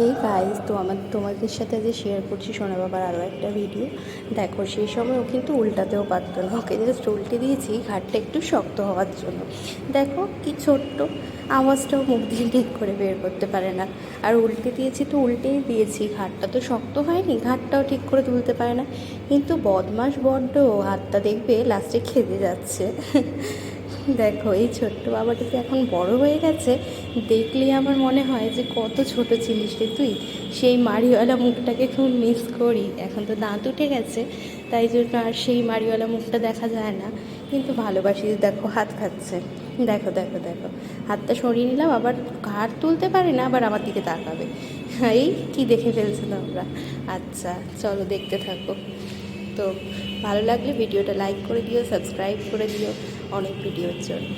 এই গাইজ তো তোমাদের সাথে আজ শেয়ার করছি সোনা বাবার আরও একটা ভিডিও। দেখো সেই সময় ও কিন্তু উল্টাতেও পারতো না, ওকে জাস্ট উল্টে দিয়েছি ঘাটটা একটু শক্ত হওয়ার জন্য। দেখো কি ছোট্ট, আওয়াজটাও মুখ দিয়ে ঠিক করে বের করতে পারে না। আর উল্টে দিয়েছি তো উল্টেই দিয়েছি, ঘাটটা তো শক্ত হয়নি, ঘাটটাও ঠিক করে তুলতে পারে না। কিন্তু বদমাস বড্ড, হাতটা দেখবে লাস্টে খেতে যাচ্ছে। দেখো এই ছোট্ট বাবাটাকে এখন বড় হয়ে গেছে, দেখলেই আমার মনে হয় যে কত ছোট ছিলিস রে তুই। সেই মাড়িওয়ালা মুখটাকে খুব মিস করি। এখন তো দাঁত উঠে গেছে, তাই জন্য আর সেই মাড়িওয়ালা মুখটা দেখা যায় না, কিন্তু ভালোবাসি। দেখো হাত খাচ্ছে, দেখো দেখো দেখো, হাতটা সরিয়ে নিলাম, আবার ঘাড় তুলতে পারে না, আবার আমার দিকে তাকাবে। এই কি দেখে ফেলছো তোমরা? আচ্ছা চলো দেখতে থাকো। তো ভালো লাগলে ভিডিওটা লাইক করে দিও, সাবস্ক্রাইব করে দিও অনেক ভিডিওর জন্য।